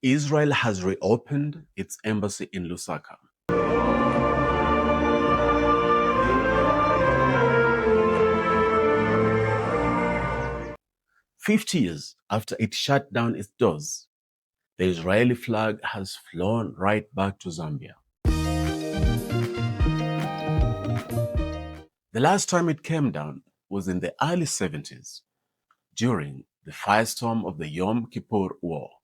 Israel has reopened its embassy in Lusaka. "50 years after it shut down its doors, the Israeli flag has flown right back to Zambia. The last time it came down was in the early 70s, during the firestorm of the Yom Kippur War.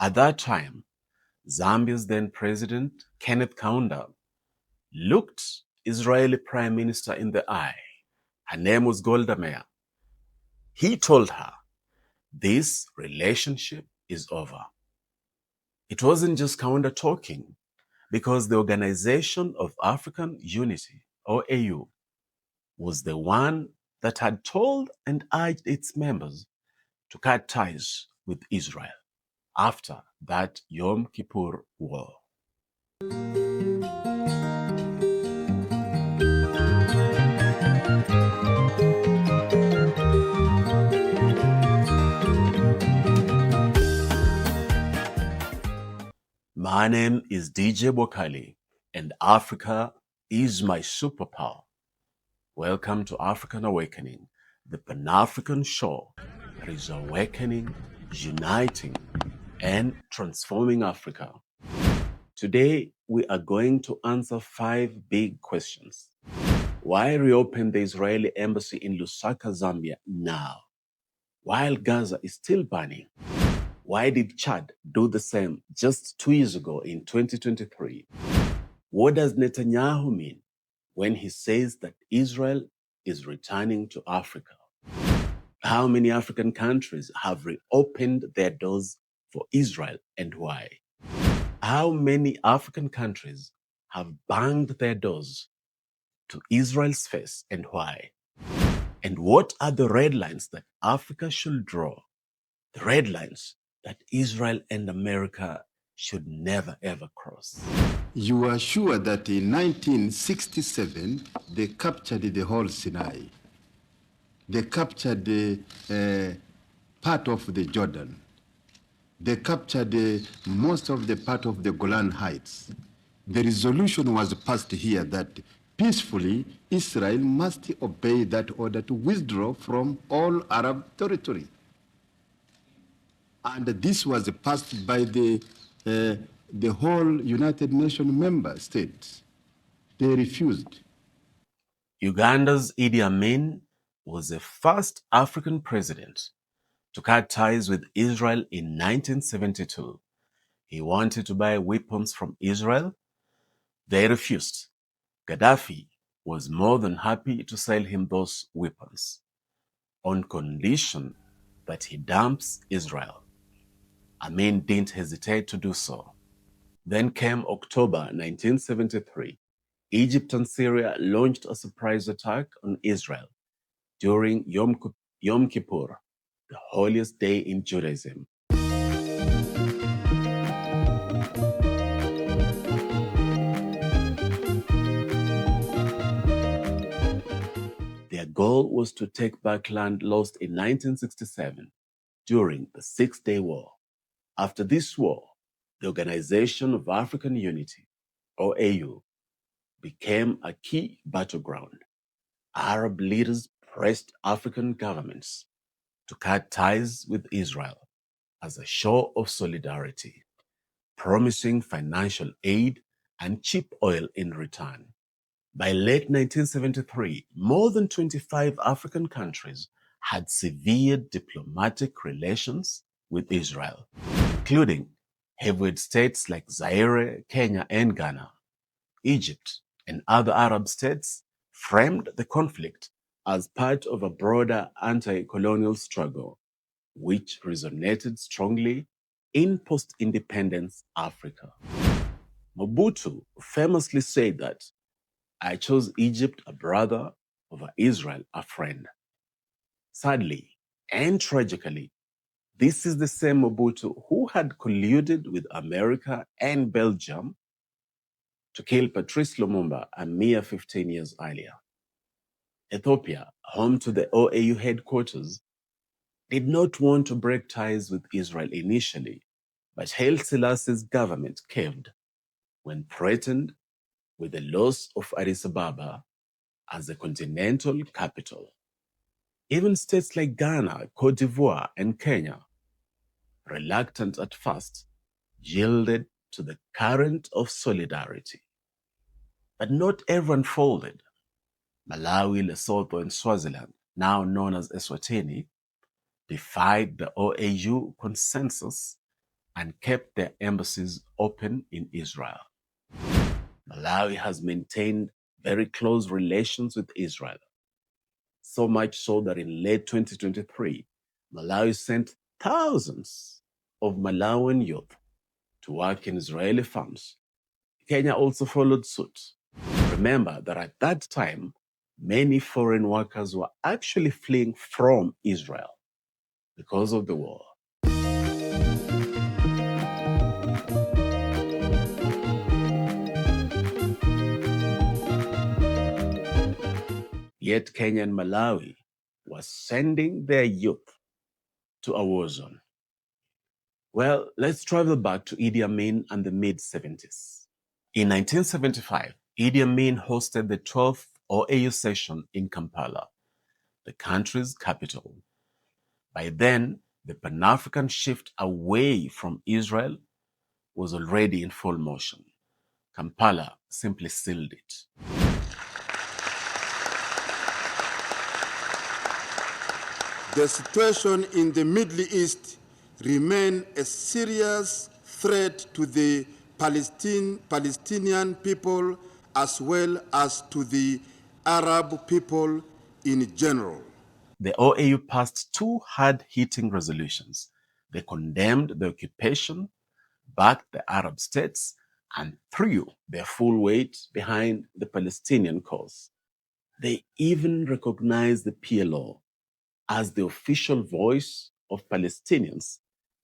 At that time, Zambia's then president, Kenneth Kaunda, looked Israeli Prime Minister in the eye. Her name was Golda Meir. He told her, this relationship is over. It wasn't just Kaunda talking, because the Organization of African Unity, or AU, was the one that had told and urged its members to cut ties with Israel after that Yom Kippur War. My name is DJ Bwakali, and Africa is my superpower. Welcome to African Awakening, the Pan-African show that is awakening, uniting, and transforming Africa. Today, we are going to answer 5 big questions. Why reopen the Israeli embassy in Lusaka, Zambia now, while Gaza is still burning? Why did Chad do the same just 2 years ago in 2023? What does Netanyahu mean when he says that Israel is returning to Africa? How many African countries have reopened their doors for Israel and why? How many African countries have banged their doors to Israel's face and why? And what are the red lines that Africa should draw? The red lines that Israel and America should never ever cross. You are sure that in 1967 they captured the whole Sinai. They captured part of the Jordan. They captured most of the part of the Golan Heights. The resolution was passed here that peacefully Israel must obey that order to withdraw from all Arab territory. And this was passed by the whole United Nations member states. They refused. Uganda's Idi Amin was the first African president to cut ties with Israel in 1972. He wanted to buy weapons from Israel. They refused. Gaddafi was more than happy to sell him those weapons on condition that he dumps Israel. Amin didn't hesitate to do so. Then came October 1973. Egypt and Syria launched a surprise attack on Israel during Yom Kippur, the holiest day in Judaism. Their goal was to take back land lost in 1967 during the Six-Day War. After this war, the Organization of African Unity, or AU, became a key battleground. Arab leaders pressed African governments to cut ties with Israel as a show of solidarity, promising financial aid and cheap oil in return. By late 1973, more than 25 African countries had severed diplomatic relations with Israel, including heavyweight states like Zaire, Kenya, and Ghana. Egypt and other Arab states framed the conflict as part of a broader anti-colonial struggle, which resonated strongly in post-independence Africa. Mobutu famously said that, "I chose Egypt a brother over Israel a friend." Sadly and tragically, this is the same Mobutu who had colluded with America and Belgium to kill Patrice Lumumba a mere 15 years earlier. Ethiopia, home to the OAU headquarters, did not want to break ties with Israel initially, but Haile Selassie's government caved when threatened with the loss of Addis Ababa as the continental capital. Even states like Ghana, Cote d'Ivoire, and Kenya, reluctant at first, yielded to the current of solidarity. But not everyone folded. Malawi, Lesotho, and Swaziland, now known as Eswatini, defied the OAU consensus and kept their embassies open in Israel. Malawi has maintained very close relations with Israel, so much so that in late 2023, Malawi sent thousands of Malawian youth to work in Israeli farms. Kenya also followed suit. Remember that at that time, many foreign workers were actually fleeing from Israel because of the war. Yet Kenya and Malawi were sending their youth to a war zone. Well, let's travel back to Idi Amin and the mid-70s. In 1975, Idi Amin hosted the 12th OAU session in Kampala, the country's capital. By then, the Pan-African shift away from Israel was already in full motion. Kampala simply sealed it. The situation in the Middle East remains a serious threat to the Palestinian people as well as to the Arab people in general. The OAU passed two hard-hitting resolutions. They condemned the occupation, backed the Arab states, and threw their full weight behind the Palestinian cause. They even recognized the PLO as the official voice of Palestinians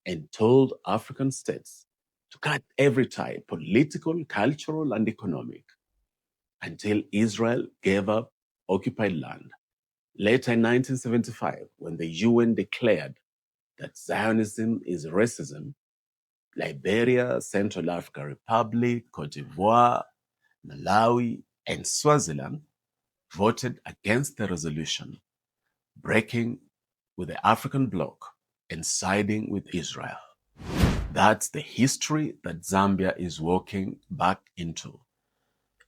and told African states to cut every tie, political, cultural, and economic, until Israel gave up occupied land. Later in 1975, when the UN declared that Zionism is racism, Liberia, Central African Republic, Cote d'Ivoire, Malawi, and Swaziland voted against the resolution, breaking with the African bloc and siding with Israel. That's the history that Zambia is walking back into.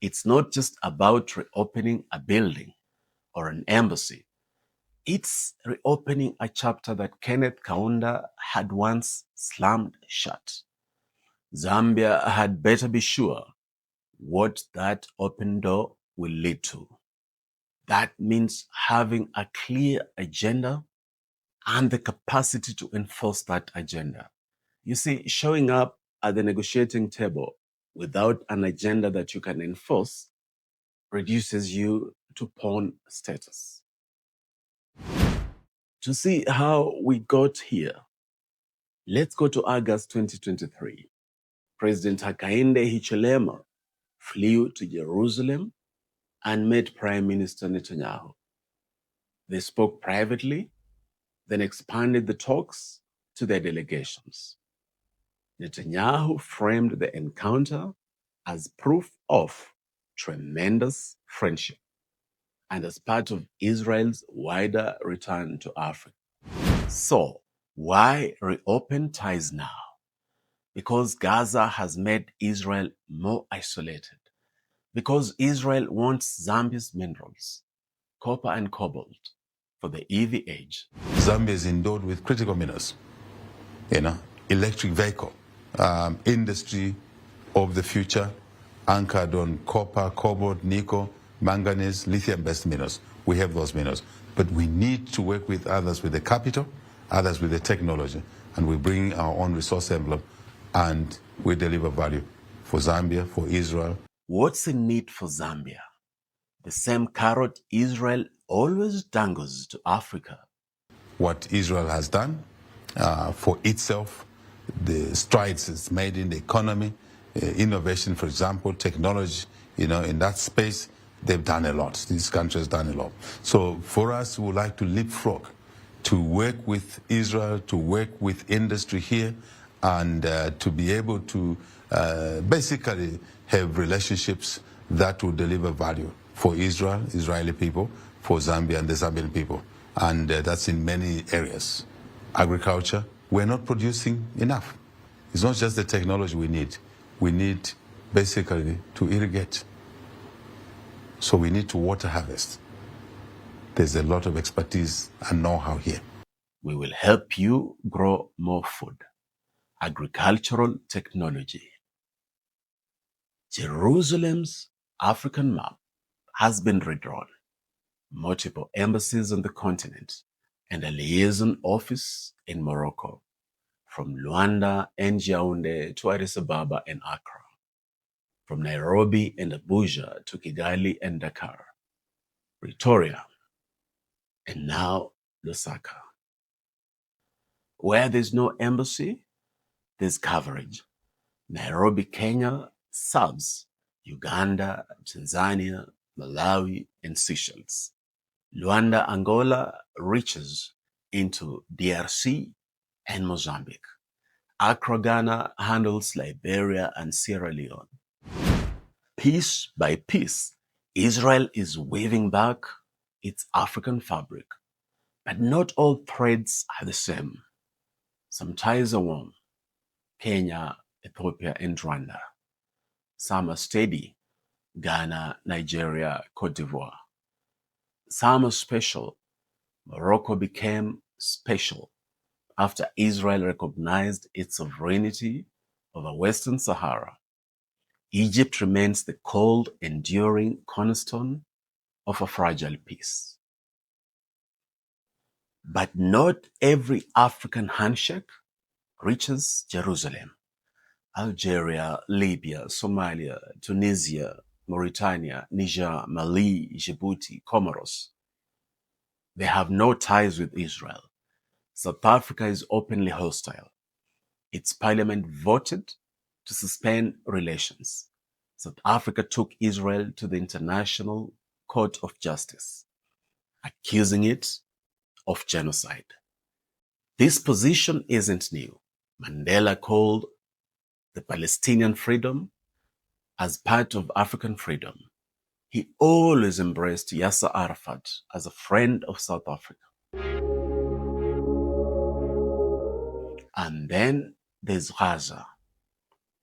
It's not just about reopening a building or an embassy. It's reopening a chapter that Kenneth Kaunda had once slammed shut. Zambia had better be sure what that open door will lead to. That means having a clear agenda and the capacity to enforce that agenda. You see, showing up at the negotiating table without an agenda that you can enforce reduces you to pawn status. To see how we got here, let's go to August 2023. President Hakainde Hichilema flew to Jerusalem and met Prime Minister Netanyahu. They spoke privately, then expanded the talks to their delegations. Netanyahu framed the encounter as proof of tremendous friendship and as part of Israel's wider return to Africa. So, why reopen ties now? Because Gaza has made Israel more isolated. Because Israel wants Zambia's minerals, copper and cobalt, for the EV age. Zambia is endowed with critical minerals, electric vehicle, industry of the future, anchored on copper, cobalt, nickel, manganese, lithium-based minerals. We have those minerals. But we need to work with others with the capital, others with the technology, and we bring our own resource envelope and we deliver value for Zambia, for Israel. What's in need for Zambia? The same carrot Israel always dangles to Africa. What Israel has done for itself, the strides it's made in the economy, innovation, for example, technology, in that space, they've done a lot. This country has done a lot. So for us, we would like to leapfrog, to work with Israel, to work with industry here, and to be able to basically have relationships that will deliver value for Israel, Israeli people, for Zambia and the Zambian people. And that's in many areas. Agriculture, we're not producing enough. It's not just the technology we need. We need basically to irrigate. So we need to water harvest. There's a lot of expertise and know-how here. We will help you grow more food. Agricultural technology. Jerusalem's African map has been redrawn. Multiple embassies on the continent and a liaison office in Morocco, from Luanda and Yaoundé to Addis Ababa and Accra, from Nairobi and Abuja to Kigali and Dakar, Pretoria, and now Lusaka. Where there's no embassy, there's coverage. Nairobi, Kenya subs Uganda, Tanzania, Malawi, and Seychelles. Luanda, Angola reaches into DRC and Mozambique. Accra, Ghana handles Liberia and Sierra Leone. Piece by piece, Israel is weaving back its African fabric, but not all threads are the same. Some ties are warm. Kenya, Ethiopia, and Rwanda. Some are steady. Ghana, Nigeria, Cote d'Ivoire. Some are special. Morocco became special after Israel recognized its sovereignty over Western Sahara. Egypt remains the cold, enduring cornerstone of a fragile peace. But not every African handshake reaches Jerusalem. Algeria, Libya, Somalia, Tunisia, Mauritania, Niger, Mali, Djibouti, Comoros. They have no ties with Israel. South Africa is openly hostile. Its parliament voted to suspend relations. South Africa took Israel to the International Court of Justice, accusing it of genocide. This position isn't new. Mandela called the Palestinian freedom as part of African freedom. He always embraced Yasser Arafat as a friend of South Africa. And then there's Gaza.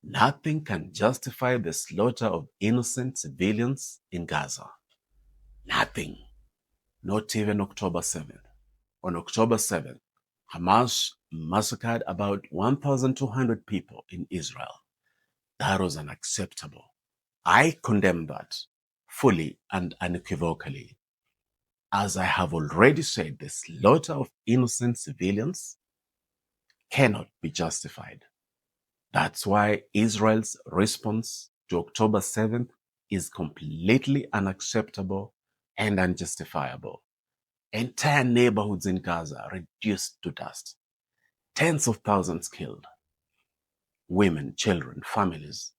Nothing can justify the slaughter of innocent civilians in Gaza. Nothing. Not even October 7th. On October 7th, Hamas massacred about 1,200 people in Israel. That was unacceptable. I condemn that fully and unequivocally. As I have already said, the slaughter of innocent civilians cannot be justified. That's why Israel's response to October 7th is completely unacceptable and unjustifiable. Entire neighborhoods in Gaza reduced to dust. Tens of thousands killed. Women, children, families.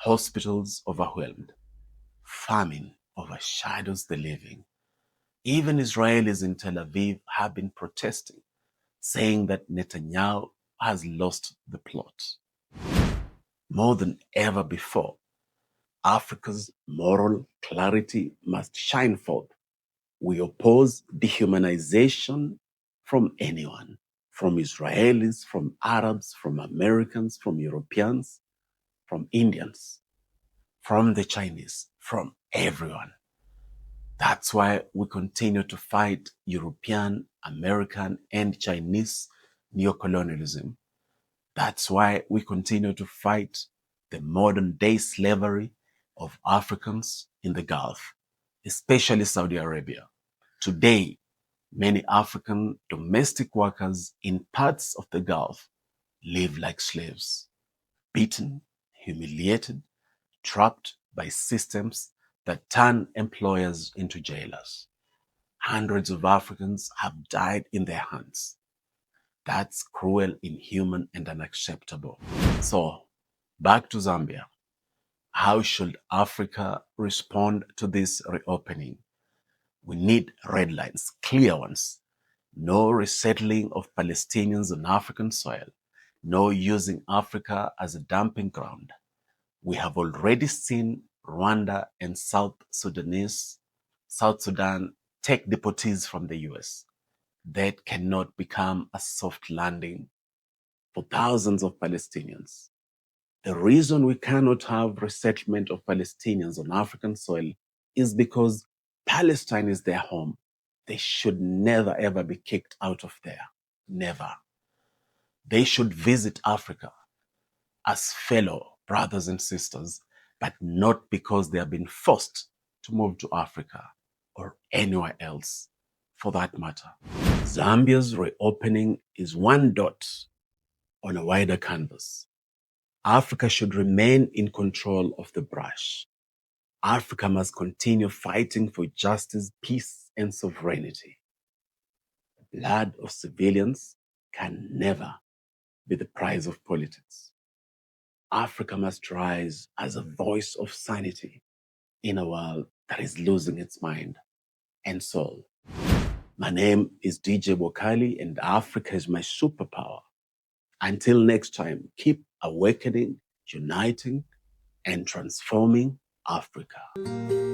Hospitals overwhelmed. Famine overshadows the living. Even Israelis in Tel Aviv have been protesting, saying that Netanyahu has lost the plot. More than ever before, Africa's moral clarity must shine forth. We oppose dehumanization from anyone, from Israelis, from Arabs, from Americans, from Europeans, from Indians, from the Chinese, from everyone. That's why we continue to fight European, American, and Chinese neocolonialism. That's why we continue to fight the modern-day slavery of Africans in the Gulf, especially Saudi Arabia. Today, many African domestic workers in parts of the Gulf live like slaves, beaten, humiliated, trapped by systems that turn employers into jailers. Hundreds of Africans have died in their hands. That's cruel, inhuman, and unacceptable. So, back to Zambia. How should Africa respond to this reopening? We need red lines, clear ones. No resettling of Palestinians on African soil. No using Africa as a dumping ground. We have already seen Rwanda and South Sudan take deportees from the US. That cannot become a soft landing for thousands of Palestinians. The reason we cannot have resettlement of Palestinians on African soil is because Palestine is their home. They should never ever be kicked out of there. Never. They should visit Africa as fellow brothers and sisters, but not because they have been forced to move to Africa or anywhere else for that matter. Zambia's reopening is one dot on a wider canvas. Africa should remain in control of the brush. Africa must continue fighting for justice, peace, and sovereignty. The blood of civilians can never be the price of politics. Africa must rise as a voice of sanity in a world that is losing its mind and soul. My name is DJ Bwakali, and Africa is my superpower. Until next time, keep awakening, uniting, and transforming Africa.